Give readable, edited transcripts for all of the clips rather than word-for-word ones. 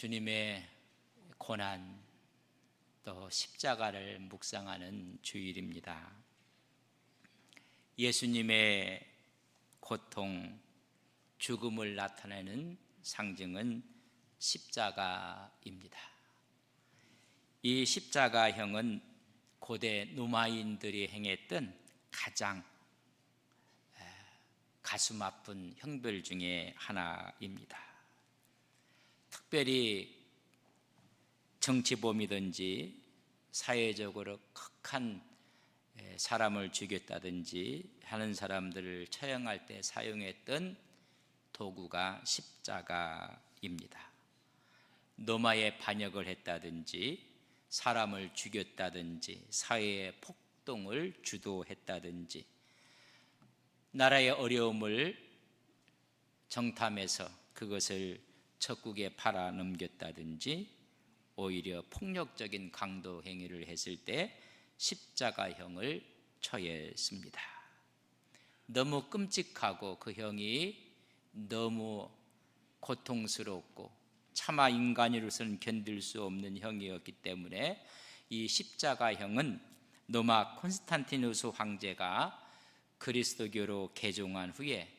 주님의 고난 또 십자가를 묵상하는 주일입니다. 예수님의 고통, 죽음을 나타내는 상징은 십자가입니다. 이 십자가형은 고대 로마인들이 행했던 가장 가슴 아픈 형벌 중에 하나입니다. 특별히 정치범이든지 사회적으로 극한 사람을 죽였다든지 하는 사람들을 처형할 때 사용했던 도구가 십자가입니다. 로마에 반역을 했다든지 사람을 죽였다든지 사회의 폭동을 주도했다든지 나라의 어려움을 정탐해서 그것을 적국에 팔아넘겼다든지 오히려 폭력적인 강도 행위를 했을 때 십자가형을 처했습니다. 너무 끔찍하고 그 형이 너무 고통스럽고 차마 인간으로서는 견딜 수 없는 형이었기 때문에 이 십자가형은 로마 콘스탄티누스 황제가 그리스도교로 개종한 후에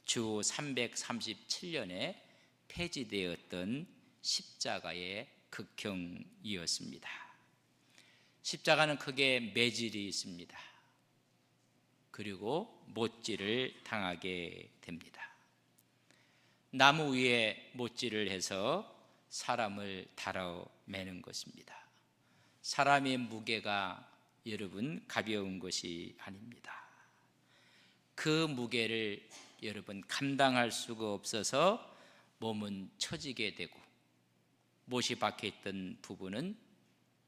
주 337년에 폐지되었던 십자가의 극형이었습니다. 십자가는 크게 매질이 있습니다. 그리고 못질을 당하게 됩니다. 나무 위에 못질을 해서 사람을 달아매는 것입니다. 사람의 무게가 여러분 가벼운 것이 아닙니다. 그 무게를 여러분 감당할 수가 없어서 몸은 처지게 되고 못이 박혀있던 부분은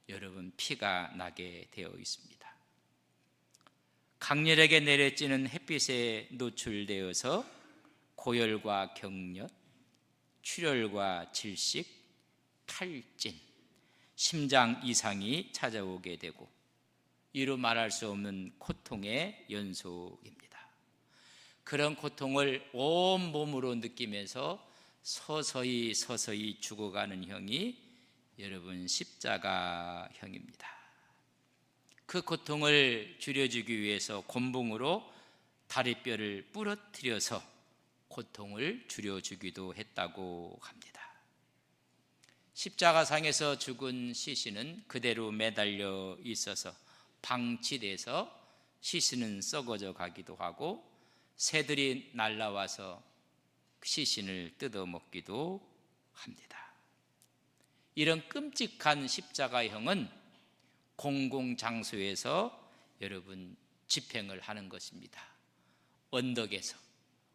여러분 피가 나게 되어 있습니다. 강렬하게 내려지는 햇빛에 노출되어서 고열과 경련, 출혈과 질식, 탈진, 심장 이상이 찾아오게 되고 이루 말할 수 없는 고통의 연속입니다. 그런 고통을 온 몸으로 느끼면서 서서히 죽어가는 형이 여러분 십자가형입니다. 그 고통을 줄여주기 위해서 곤봉으로 다리뼈를 부러뜨려서 고통을 줄여주기도 했다고 합니다. 십자가상에서 죽은 시신은 그대로 매달려 있어서 방치돼서 시신은 썩어져 가기도 하고 새들이 날아와서 시신을 뜯어먹기도 합니다. 이런 끔찍한 십자가형은 공공장소에서 여러분 집행을 하는 것입니다. 언덕에서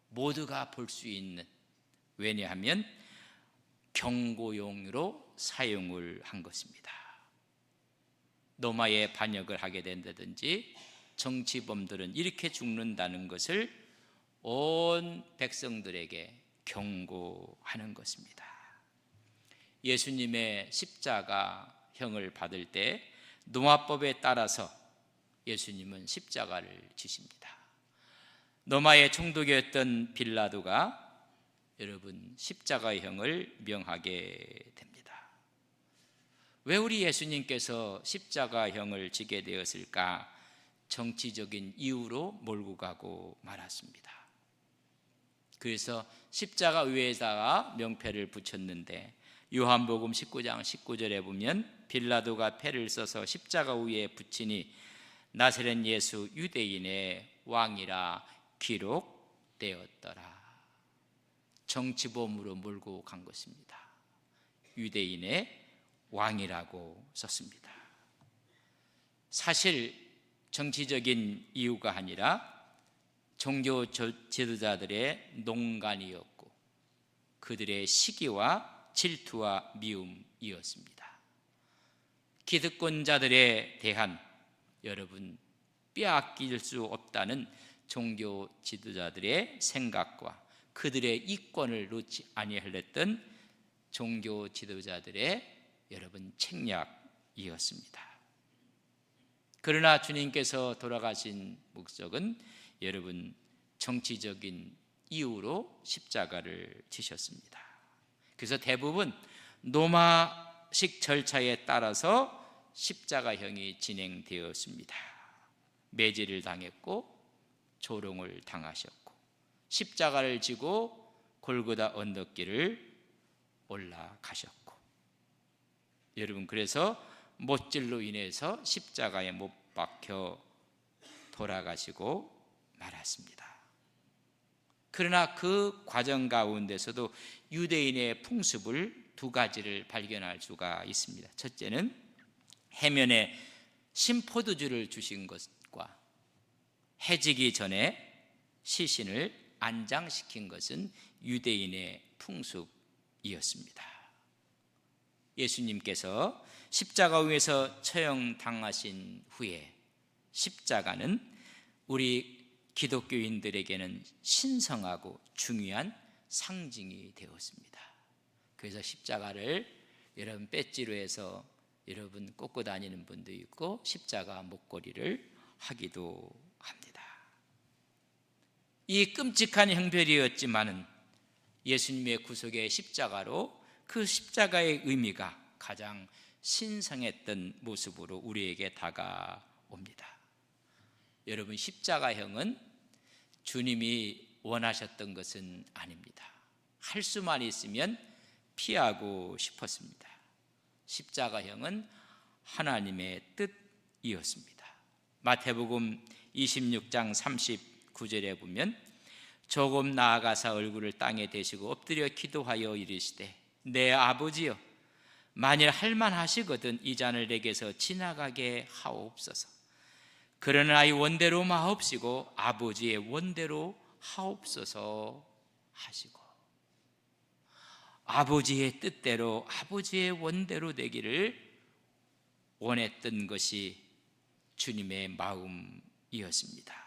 모두가 볼 수 있는, 왜냐하면 경고용으로 사용을 한 것입니다. 로마에 반역을 하게 된다든지 정치범들은 이렇게 죽는다는 것을 온 백성들에게 경고하는 것입니다. 예수님의 십자가형을 받을 때 로마법에 따라서 예수님은 십자가를 지십니다. 로마의 총독이었던 빌라도가 여러분 십자가형을 명하게 됩니다. 왜 우리 예수님께서 십자가형을 지게 되었을까? 정치적인 이유로 몰고 가고 말았습니다. 그래서 십자가 위에다가 명패를 붙였는데 요한복음 19장 19절에 보면 빌라도가 패를 써서 십자가 위에 붙이니 나사렛 예수 유대인의 왕이라 기록되었더라. 정치범으로 몰고 간 것입니다. 유대인의 왕이라고 썼습니다. 사실 정치적인 이유가 아니라 종교 지도자들의 농간이었고 그들의 시기와 질투와 미움이었습니다. 기득권자들에 대한 여러분 빼앗길 수 없다는 종교 지도자들의 생각과 그들의 이권을 놓지 아니하였던 종교 지도자들의 여러분 책략이었습니다. 그러나 주님께서 돌아가신 목적은 여러분 정치적인 이유로 십자가를 지셨습니다. 그래서 대부분 로마식 절차에 따라서 십자가형이 진행되었습니다. 매질을 당했고 조롱을 당하셨고 십자가를 지고 골고다 언덕길을 올라가셨고, 여러분 그래서 못질로 인해서 십자가에 못 박혀 돌아가시고 말았습니다. 그러나 그 과정 가운데서도 유대인의 풍습을 두 가지를 발견할 수가 있습니다. 첫째는 해면에 신포도주를 주신 것과 해지기 전에 시신을 안장시킨 것은 유대인의 풍습이었습니다. 예수님께서 십자가 위에서 처형당하신 후에 십자가는 우리 기독교인들에게는 신성하고 중요한 상징이 되었습니다. 그래서 십자가를 여러분 배지로 해서 여러분 꽂고 다니는 분도 있고 십자가 목걸이를 하기도 합니다. 이 끔찍한 형별이었지만은 예수님의 구속의 십자가로 그 십자가의 의미가 가장 신성했던 모습으로 우리에게 다가옵니다. 여러분 십자가형은 주님이 원하셨던 것은 아닙니다. 할 수만 있으면 피하고 싶었습니다. 십자가형은 하나님의 뜻이었습니다. 마태복음 26장 39절에 보면 조금 나아가사 얼굴을 땅에 대시고 엎드려 기도하여 이르시되 내 아버지여 만일 할만하시거든 이 잔을 내게서 지나가게 하옵소서. 그러나 이 원대로 마옵시고 아버지의 원대로 하옵소서 하시고, 아버지의 뜻대로 아버지의 원대로 되기를 원했던 것이 주님의 마음이었습니다.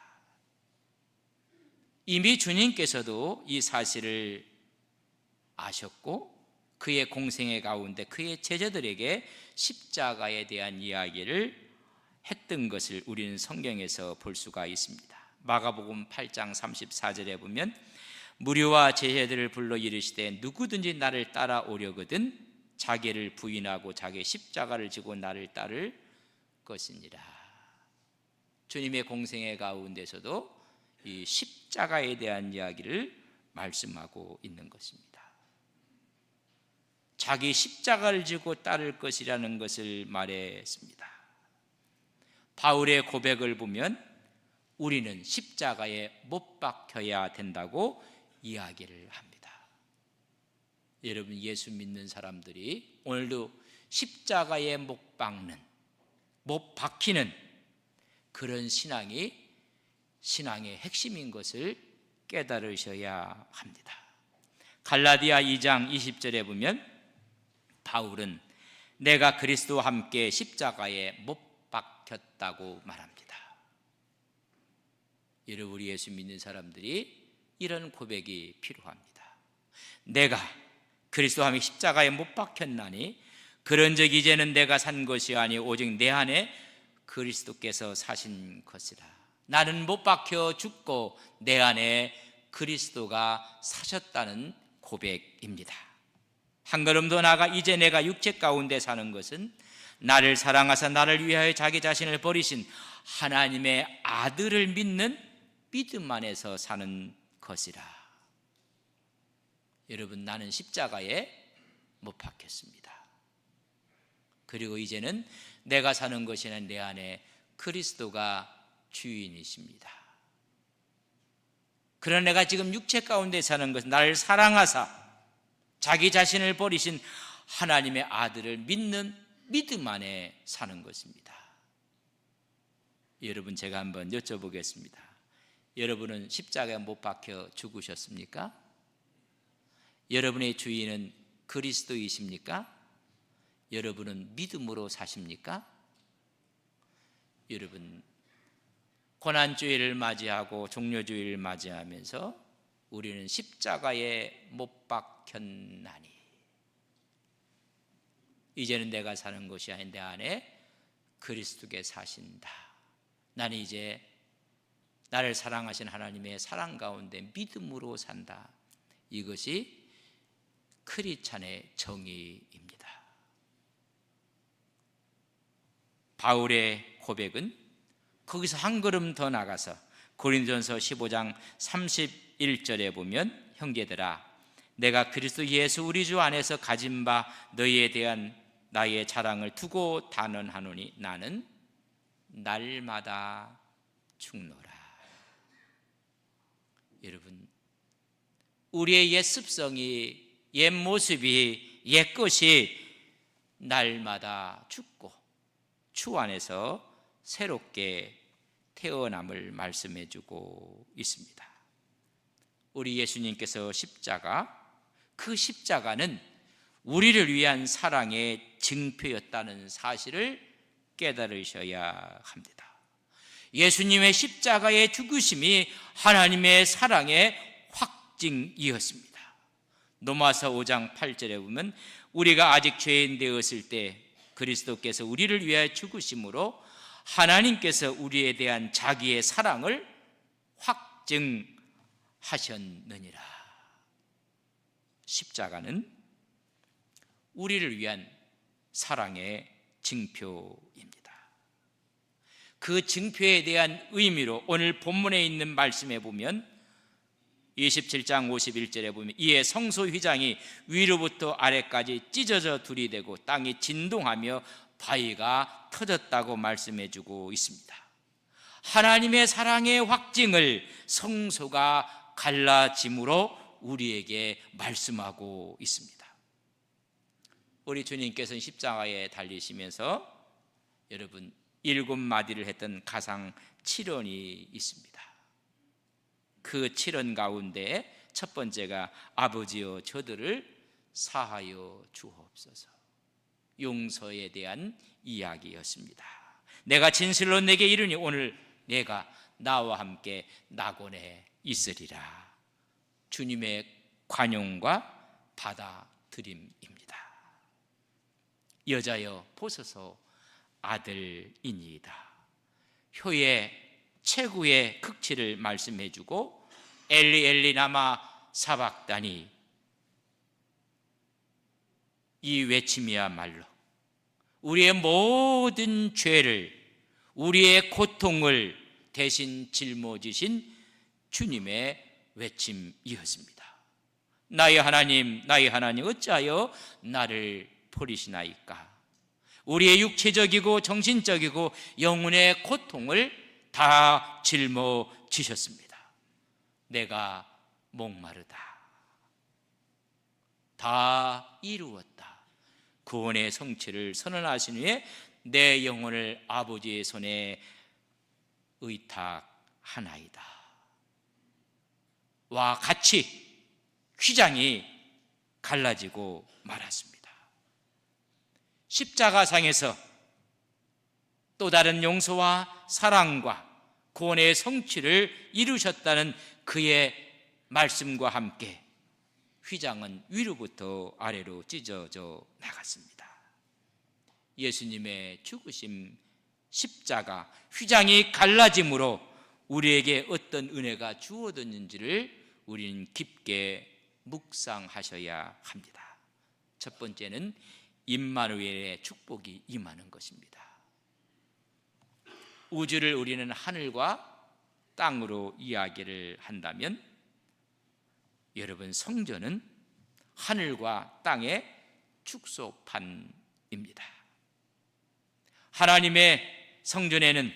이미 주님께서도 이 사실을 아셨고 그의 공생애 가운데 그의 제자들에게 십자가에 대한 이야기를 했던 것을 우리는 성경에서 볼 수가 있습니다. 마가복음 8장 34절에 보면 무리와 제자들을 불러 이르시되 누구든지 나를 따라오려거든 자기를 부인하고 자기 십자가를 지고 나를 따를 것이니라. 주님의 공생애 가운데서도 이 십자가에 대한 이야기를 말씀하고 있는 것입니다. 자기 십자가를 지고 따를 것이라는 것을 말했습니다. 바울의 고백을 보면 우리는 십자가에 못 박혀야 된다고 이야기를 합니다. 여러분 예수 믿는 사람들이 오늘도 십자가에 못 박는, 못 박히는 그런 신앙이 신앙의 핵심인 것을 깨달으셔야 합니다. 갈라디아 2장 20절에 보면 바울은 내가 그리스도와 함께 십자가에 못 박혔다고 말합니다. 여러분 우리 예수 믿는 사람들이 이런 고백이 필요합니다. 내가 그리스도와 함께 십자가에 못 박혔나니 그런즉 이제는 내가 산 것이 아니 오직 내 안에 그리스도께서 사신 것이라. 나는 못 박혀 죽고 내 안에 그리스도가 사셨다는 고백입니다. 한 걸음 더 나아가 이제 내가 육체 가운데 사는 것은 나를 사랑하사 나를 위하여 자기 자신을 버리신 하나님의 아들을 믿는 믿음 안에서 사는 것이라. 여러분 나는 십자가에 못 박혔습니다. 그리고 이제는 내가 사는 것이 아니라 내 안에 그리스도가 주인이십니다. 그러나 내가 지금 육체 가운데 사는 것은 나를 사랑하사 자기 자신을 버리신 하나님의 아들을 믿는 믿음 안에 사는 것입니다. 여러분 제가 한번 여쭤보겠습니다. 여러분은 십자가에 못 박혀 죽으셨습니까? 여러분의 주인은 그리스도이십니까? 여러분은 믿음으로 사십니까? 여러분 고난주일을 맞이하고 종료주일을 맞이하면서 우리는 십자가에 못 박혔나니 이제는 내가 사는 것이 아닌 내 안에 그리스도께 사신다. 나는 이제 나를 사랑하신 하나님의 사랑 가운데 믿음으로 산다. 이것이 크리스찬의 정의입니다. 바울의 고백은 거기서 한 걸음 더 나가서 고린도전서 15장 31절에 보면, 형제들아, 내가 그리스도 예수 우리 주 안에서 가진 바 너희에 대한 나의 자랑을 두고 단언하노니 나는 날마다 죽노라. 여러분, 우리의 옛 습성이, 옛 모습이, 옛 것이 날마다 죽고 주 안에서 새롭게 태어남을 말씀해 주고 있습니다. 우리 예수님께서 십자가, 그 십자가는 우리를 위한 사랑의 증표였다는 사실을 깨달으셔야 합니다. 예수님의 십자가의 죽으심이 하나님의 사랑의 확증이었습니다. 로마서 5장 8절에 보면, 우리가 아직 죄인 되었을 때 그리스도께서 우리를 위하여 죽으심으로 하나님께서 우리에 대한 자기의 사랑을 확증하셨느니라. 십자가는 우리를 위한 사랑의 증표입니다. 그 증표에 대한 의미로 오늘 본문에 있는 말씀에 보면 27장 51절에 보면, 이에 성소 휘장이 위로부터 아래까지 찢어져 둘이되고 땅이 진동하며 바위가 터졌다고 말씀해 주고 있습니다. 하나님의 사랑의 확증을 성소가 갈라짐으로 우리에게 말씀하고 있습니다. 우리 주님께서는 십자가에 달리시면서 여러분 7마디를 했던 가상 7언이 있습니다. 그 7언 가운데 첫 번째가 아버지여 저들을 사하여 주옵소서, 용서에 대한 이야기였습니다. 내가 진실로 내게 이르니 오늘 내가 나와 함께 낙원에 있으리라. 주님의 관용과 받아들임입니다. 여자여 보소서 아들이니이다. 효의 최고의 극치를 말씀해 주고, 엘리 엘리 라마 사박다니, 이 외침이야말로 우리의 모든 죄를, 우리의 고통을 대신 짊어지신 주님의 외침이었습니다. 나의 하나님, 나의 하나님, 어찌하여 나를 버리시나이까? 우리의 육체적이고 정신적이고 영혼의 고통을 다 짊어지셨습니다. 내가 목마르다, 다 이루었다, 구원의 성취를 선언하신 후에 내 영혼을 아버지의 손에 의탁하나이다 와 같이 휘장이 갈라지고 말았습니다. 십자가상에서 또 다른 용서와 사랑과 구원의 성취를 이루셨다는 그의 말씀과 함께 휘장은 위로부터 아래로 찢어져 나갔습니다. 예수님의 죽으심, 십자가, 휘장이 갈라짐으로 우리에게 어떤 은혜가 주어졌는지를 우리는 깊게 묵상하셔야 합니다. 첫 번째는 임마누엘의 축복이 임하는 것입니다. 우주를 우리는 하늘과 땅으로 이야기를 한다면, 여러분, 성전은 하늘과 땅의 축소판입니다. 하나님의 성전에는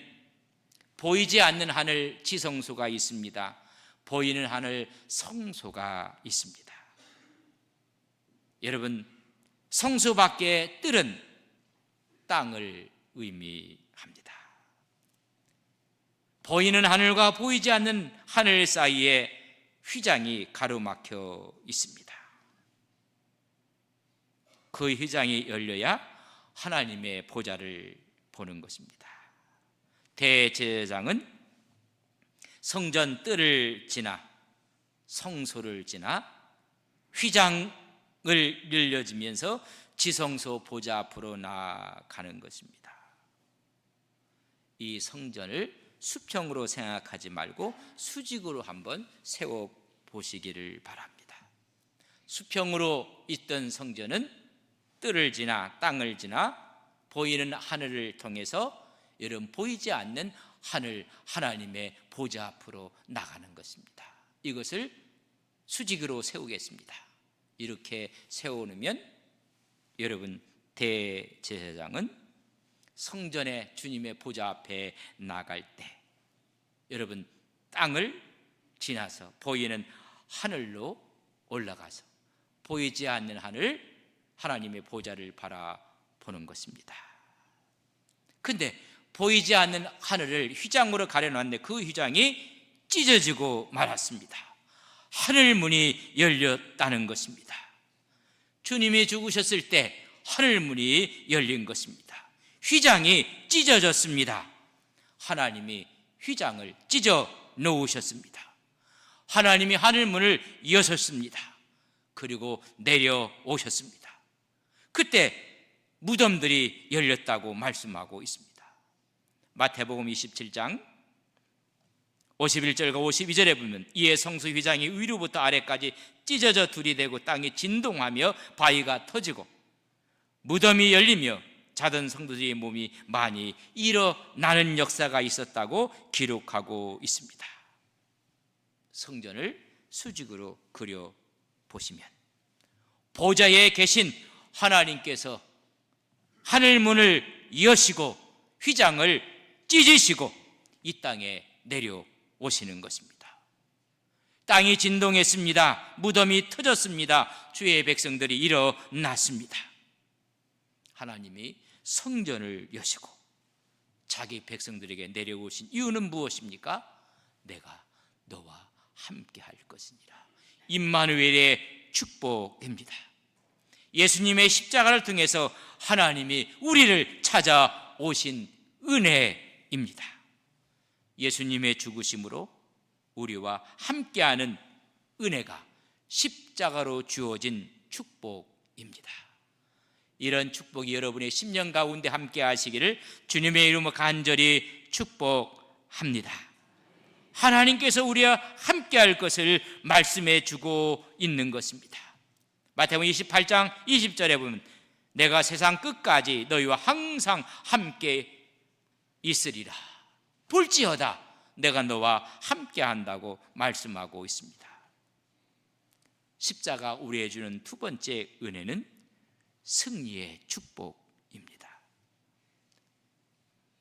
보이지 않는 하늘 지성소가 있습니다. 보이는 하늘 성소가 있습니다. 여러분, 성소 밖의 뜰은 땅을 의미합니다. 보이는 하늘과 보이지 않는 하늘 사이에 휘장이 가로막혀 있습니다. 그 휘장이 열려야 하나님의 보좌를 보는 것입니다. 대제사장은 성전 뜰을 지나 성소를 지나 휘장을 열려지면서 지성소 보좌 앞으로 나아가는 것입니다. 이 성전을 수평으로 생각하지 말고 수직으로 한번 세워 보시기를 바랍니다. 수평으로 있던 성전은 뜰을 지나 땅을 지나 보이는 하늘을 통해서 여러분 보이지 않는 하늘, 하나님의 보좌 앞으로 나가는 것입니다. 이것을 수직으로 세우겠습니다. 이렇게 세워놓으면 여러분 대제사장은 성전의 주님의 보좌 앞에 나갈 때 여러분 땅을 지나서 보이는 하늘로 올라가서 보이지 않는 하늘, 하나님의 보좌를 바라보는 것입니다. 근데 보이지 않는 하늘을 휘장으로 가려놨는데 그 휘장이 찢어지고 말았습니다. 하늘 문이 열렸다는 것입니다. 주님이 죽으셨을 때 하늘 문이 열린 것입니다. 휘장이 찢어졌습니다. 하나님이 휘장을 찢어 놓으셨습니다. 하나님이 하늘 문을 여셨습니다. 그리고 내려오셨습니다. 그때 무덤들이 열렸다고 말씀하고 있습니다. 마태복음 27장 51절과 52절에 보면 이에 성수 휘장이 위로부터 아래까지 찢어져 둘이 되고 땅이 진동하며 바위가 터지고 무덤이 열리며 자던 성도들의 몸이 많이 일어나는 역사가 있었다고 기록하고 있습니다. 성전을 수직으로 그려 보시면 보좌에 계신 하나님께서 하늘문을 여시고 휘장을 찢으시고 이 땅에 내려오시는 것입니다. 땅이 진동했습니다. 무덤이 터졌습니다. 주의 백성들이 일어났습니다. 하나님이 성전을 여시고 자기 백성들에게 내려오신 이유는 무엇입니까? 내가 너와 함께 할 것이니라. 임마누엘의 축복입니다. 예수님의 십자가를 통해서 하나님이 우리를 찾아오신 은혜입니다. 예수님의 죽으심으로 우리와 함께하는 은혜가 십자가로 주어진 축복입니다. 이런 축복이 여러분의 심령 가운데 함께 하시기를 주님의 이름으로 간절히 축복합니다. 하나님께서 우리와 함께 할 것을 말씀해 주고 있는 것입니다. 마태복음 28장 20절에 보면 내가 세상 끝까지 너희와 항상 함께 있으리라. 볼지어다 내가 너와 함께 한다고 말씀하고 있습니다. 십자가 우리에게 주는 두 번째 은혜는 승리의 축복입니다.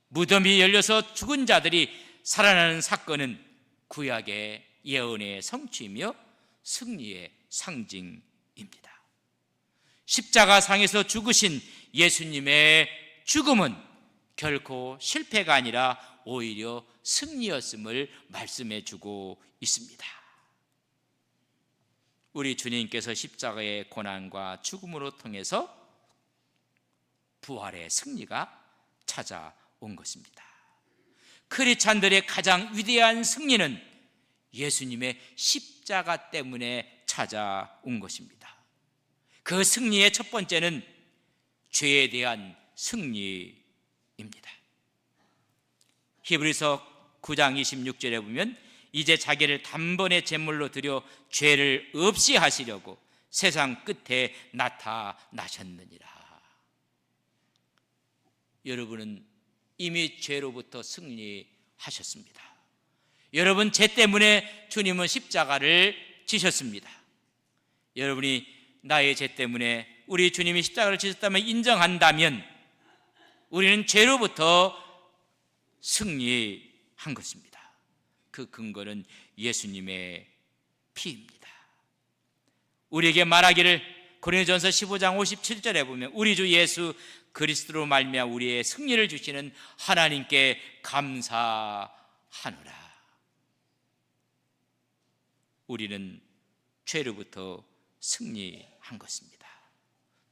무덤이 열려서 죽은 자들이 살아나는 사건은 구약의 예언의 성취이며 승리의 상징입니다. 십자가상에서 죽으신 예수님의 죽음은 결코 실패가 아니라 오히려 승리였음을 말씀해 주고 있습니다. 우리 주님께서 십자가의 고난과 죽음으로 통해서 부활의 승리가 찾아온 것입니다. 크리스찬들의 가장 위대한 승리는 예수님의 십자가 때문에 찾아온 것입니다. 그 승리의 첫 번째는 죄에 대한 승리입니다. 히브리서 9장 26절에 보면 이제 자기를 단번에 제물로 드려 죄를 없이 하시려고 세상 끝에 나타나셨느니라. 여러분은 이미 죄로부터 승리하셨습니다. 여러분 죄 때문에 주님은 십자가를 지셨습니다. 여러분이 나의 죄 때문에 우리 주님이 십자가를 지셨다면 인정한다면 우리는 죄로부터 승리한 것입니다. 그 근거는 예수님의 피입니다. 우리에게 말하기를 고린도전서 15장 57절에 보면 우리 주 예수 그리스도로 말미암아 우리의 승리를 주시는 하나님께 감사하노라. 우리는 죄로부터 승리한 것입니다.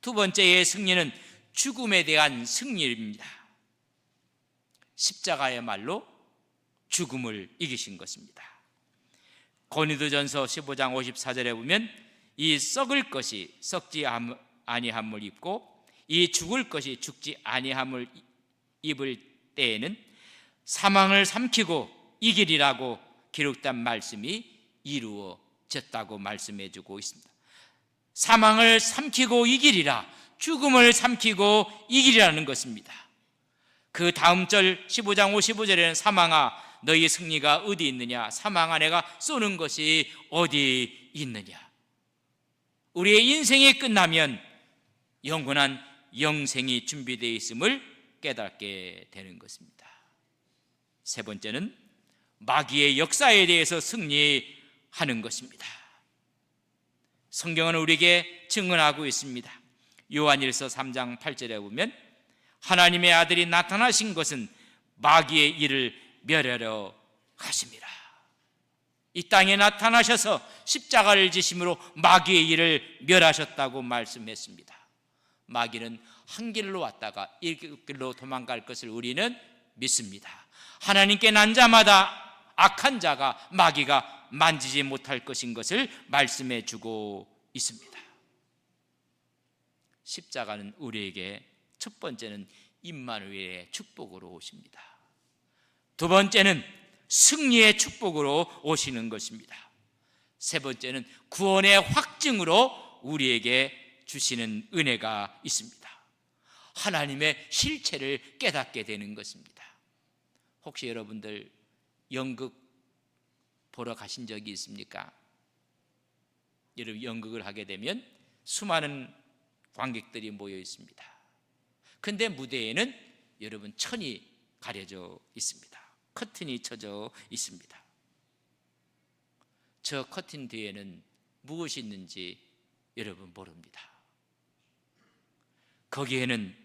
두 번째의 승리는 죽음에 대한 승리입니다. 십자가의 말로 죽음을 이기신 것입니다. 고린도전서 15장 54절에 보면 이 썩을 것이 썩지 아니함을 입고 이 죽을 것이 죽지 아니함을 입을 때에는 사망을 삼키고 이기리라고 기록된 말씀이 이루어졌다고 말씀해 주고 있습니다. 사망을 삼키고 이기리라, 죽음을 삼키고 이기리라는 것입니다. 그 다음 절 15장 55절에는 사망아 너희 승리가 어디 있느냐, 사망아 내가 쏘는 것이 어디 있느냐. 우리의 인생이 끝나면 영원한 영생이 준비되어 있음을 깨닫게 되는 것입니다. 세 번째는 마귀의 역사에 대해서 승리하는 것입니다. 성경은 우리에게 증언하고 있습니다. 요한일서 3장 8절에 보면 하나님의 아들이 나타나신 것은 마귀의 일을 멸하려 하심이라. 이 땅에 나타나셔서 십자가를 지심으로 마귀의 일을 멸하셨다고 말씀했습니다. 마귀는 한 길로 왔다가 이 길로 도망갈 것을 우리는 믿습니다. 하나님께 난 자마다 악한 자가 마귀가 만지지 못할 것인 것을 말씀해 주고 있습니다. 십자가는 우리에게 첫 번째는 임마누엘의 축복으로 오십니다. 두 번째는 승리의 축복으로 오시는 것입니다. 세 번째는 구원의 확증으로 우리에게 주시는 은혜가 있습니다. 하나님의 실체를 깨닫게 되는 것입니다. 혹시 여러분들 연극 보러 가신 적이 있습니까? 여러분 연극을 하게 되면 수많은 관객들이 모여 있습니다. 근데 무대에는 여러분 천이 가려져 있습니다. 커튼이 쳐져 있습니다. 저 커튼 뒤에는 무엇이 있는지 여러분 모릅니다. 거기에는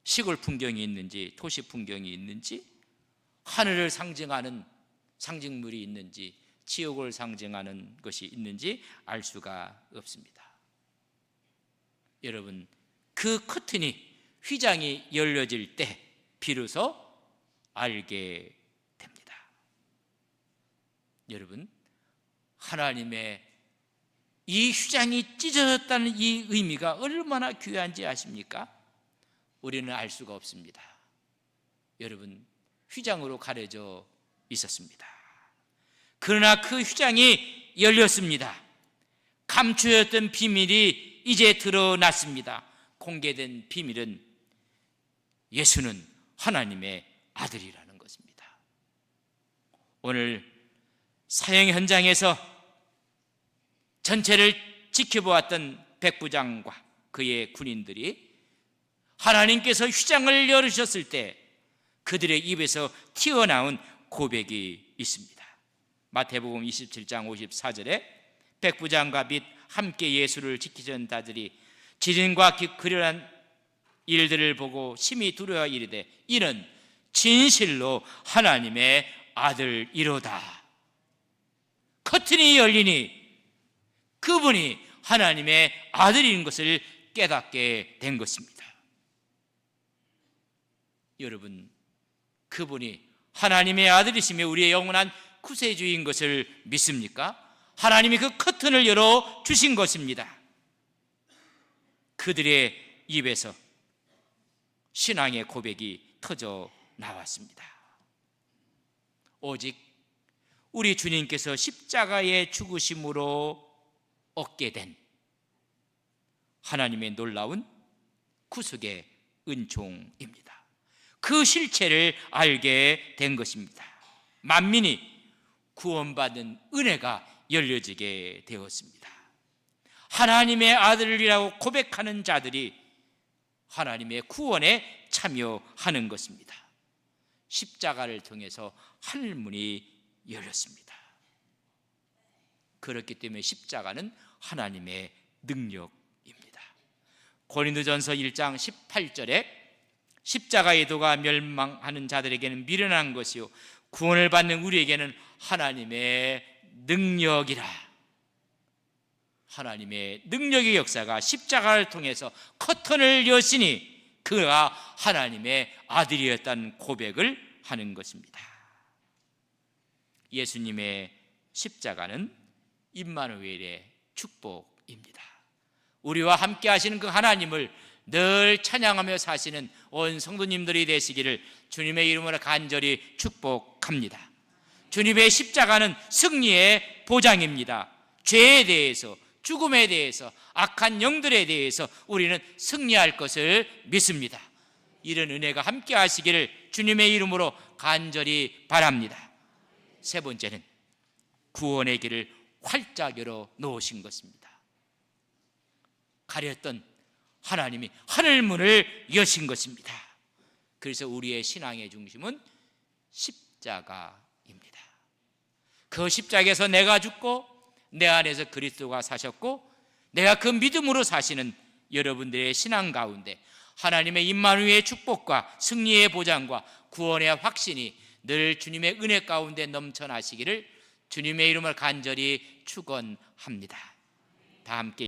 시골 풍경이 있는지 도시 풍경이 있는지 하늘을 상징하는 상징물이 있는지 지옥을 상징하는 것이 있는지 알 수가 없습니다. 여러분 그 커튼이 휘장이 열려질 때 비로소 알게 됩니다. 여러분 하나님의 이 휘장이 찢어졌다는 이 의미가 얼마나 귀한지 아십니까? 우리는 알 수가 없습니다. 여러분 휘장으로 가려져 있었습니다. 그러나 그 휘장이 열렸습니다. 감추었던 비밀이 이제 드러났습니다. 공개된 비밀은 예수는 하나님의 아들이라는 것입니다. 오늘 사형 현장에서 전체를 지켜보았던 백부장과 그의 군인들이 하나님께서 휘장을 열으셨을 때 그들의 입에서 튀어나온 고백이 있습니다. 마태복음 27장 54절에 백부장과 및 함께 예수를 지키던 자들이 지진과 그련한 일들을 보고 심히 두려워 이르되 이는 진실로 하나님의 아들이로다. 커튼이 열리니 그분이 하나님의 아들인 것을 깨닫게 된 것입니다. 여러분 그분이 하나님의 아들이시며 우리의 영원한 구세주인 것을 믿습니까? 하나님이 그 커튼을 열어 주신 것입니다. 그들의 입에서 신앙의 고백이 터져 나왔습니다. 오직 우리 주님께서 십자가의 죽으심으로 얻게 된 하나님의 놀라운 구속의 은총입니다. 그 실체를 알게 된 것입니다. 만민이 구원받은 은혜가 열려지게 되었습니다. 하나님의 아들이라고 고백하는 자들이 하나님의 구원에 참여하는 것입니다. 십자가를 통해서 하늘문이 열렸습니다. 그렇기 때문에 십자가는 하나님의 능력입니다. 고린도전서 1장 18절에 십자가의 도가 멸망하는 자들에게는 미련한 것이요 구원을 받는 우리에게는 하나님의 능력이라. 하나님의 능력의 역사가 십자가를 통해서 커튼을 여시니 그가 하나님의 아들이었다는 고백을 하는 것입니다. 예수님의 십자가는 임마누엘의 축복입니다. 우리와 함께 하시는 그 하나님을 늘 찬양하며 사시는 온 성도님들이 되시기를 주님의 이름으로 간절히 축복합니다. 주님의 십자가는 승리의 보장입니다. 죄에 대해서, 죽음에 대해서, 악한 영들에 대해서 우리는 승리할 것을 믿습니다. 이런 은혜가 함께 하시기를 주님의 이름으로 간절히 바랍니다. 세 번째는 구원의 길을 활짝 열어 놓으신 것입니다. 가렸던 하나님이 하늘문을 여신 것입니다. 그래서 우리의 신앙의 중심은 십자가입니다. 그 십자가에서 내가 죽고 내 안에서 그리스도가 사셨고 내가 그 믿음으로 사시는 여러분들의 신앙 가운데 하나님의 임마누엘의 축복과 승리의 보장과 구원의 확신이 늘 주님의 은혜 가운데 넘쳐나시기를 주님의 이름을 간절히 축원합니다. 다 함께